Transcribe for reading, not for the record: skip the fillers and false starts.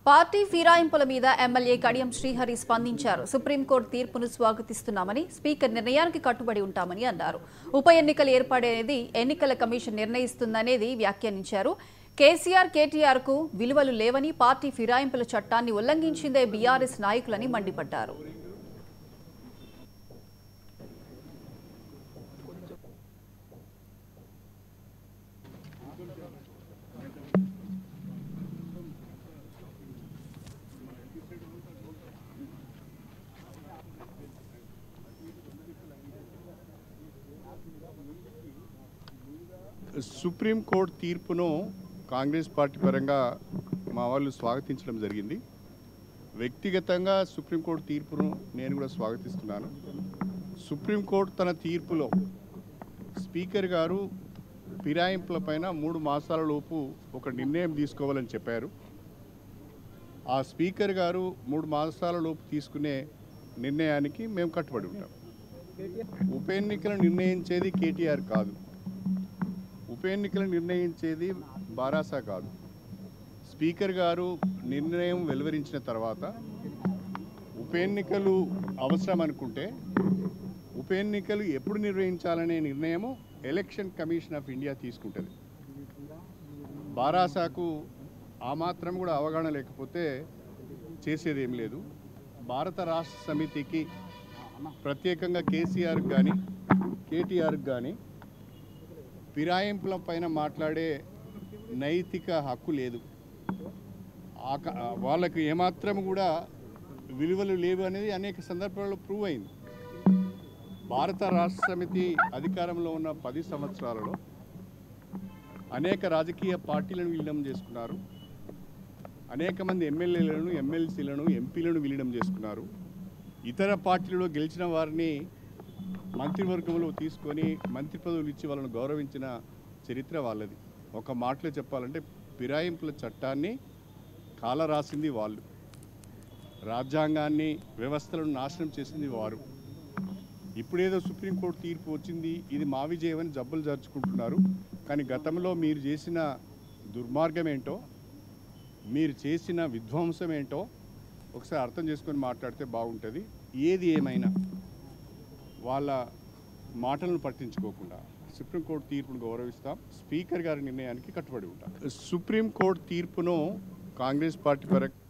Party ఫిరాయింపుల మీద MLA Kadiyam Srihari స్పందించారు. సుప్రీంకోర్టు తీర్పును స్వాగతిస్తున్నామని, స్పీకర్ నిర్ణయానికి కట్టుబడి ఉంటామని అన్నారు. ఉప ఎన్నికలు ఏర్పడేది ఎన్నికల కమిషన్ నిర్ణయిస్తుందనేది వ్యాఖ్యానించారు. కేసీఆర్, కేటీఆర్కు విలువలు లేవని, పార్టీ ఫిరాయింపుల చట్టాన్ని ఉల్లంఘించిందే బీఆర్ఎస్ నాయకులని మండిపడ్డారు. సుప్రీంకోర్టు తీర్పును కాంగ్రెస్ పార్టీ పరంగా మా వాళ్ళు స్వాగతించడం జరిగింది. వ్యక్తిగతంగా సుప్రీంకోర్టు తీర్పును నేను కూడా స్వాగతిస్తున్నాను. సుప్రీంకోర్టు తన తీర్పులో స్పీకర్ గారు ఫిరాయింపులపైన 3 మాసాల లోపు ఒక నిర్ణయం తీసుకోవాలని చెప్పారు. ఆ స్పీకర్ గారు 3 మాసాల లోపు తీసుకునే నిర్ణయానికి మేము కట్టుబడి ఉంటాం. ఉప ఎన్నికలు నిర్ణయించేది కేటీఆర్ కాదు, ఉప ఎన్నికలు నిర్ణయించేది బారాసా కాదు. స్పీకర్ గారు నిర్ణయం వెలువరించిన తర్వాత ఉప ఎన్నికలు అవసరం అనుకుంటే ఉప ఎన్నికలు ఎప్పుడు నిర్వహించాలనే నిర్ణయము ఎలక్షన్ కమిషన్ ఆఫ్ ఇండియా తీసుకుంటుంది. బారాసాకు ఆ మాత్రం కూడా అవగాహన లేకపోతే చేసేది ఏం లేదు. భారత రాష్ట్ర సమితికి ప్రత్యేకంగా కేసీఆర్కి కానీ కేటీఆర్కి కానీ ఫిరాయింపుల పైన మాట్లాడే నైతిక హక్కు లేదు. వాళ్ళకు ఏమాత్రం కూడా విలువలు లేవు అనేది అనేక సందర్భాల్లో ప్రూవ్ అయింది. భారత రాష్ట్ర సమితి అధికారంలో ఉన్న 10 సంవత్సరాలలో అనేక రాజకీయ పార్టీలను విలీనం చేసుకున్నారు. అనేక మంది ఎమ్మెల్యేలను, ఎమ్మెల్సీలను, ఎంపీలను విలీనం చేసుకున్నారు. ఇతర పార్టీలలో గెలిచిన వారిని మంత్రివర్గంలో తీసుకొని మంత్రి పదవులు ఇచ్చి వాళ్ళను గౌరవించిన చరిత్ర వాళ్ళది. ఒక మాటలో చెప్పాలంటే ఫిరాయింపుల చట్టాన్ని కాలరాసింది వాళ్ళు, రాజ్యాంగాన్ని, వ్యవస్థలను నాశనం చేసింది వారు. ఇప్పుడేదో సుప్రీంకోర్టు తీర్పు వచ్చింది, ఇది మా విజయం అని జబ్బులు జరుచుకుంటున్నారు. కానీ గతంలో మీరు చేసిన దుర్మార్గం ఏంటో, మీరు చేసిన విధ్వంసం ఏంటో ఒకసారి అర్థం చేసుకొని మాట్లాడితే బాగుంటుంది. ఏది ఏమైనా వాళ్ళ మాటలను పట్టించుకోకుండా సుప్రీంకోర్టు తీర్పును గౌరవిస్తాం. స్పీకర్ గారి నిర్ణయానికి కట్టుబడి ఉంటాం. సుప్రీంకోర్టు తీర్పును కాంగ్రెస్ పార్టీ పరంగా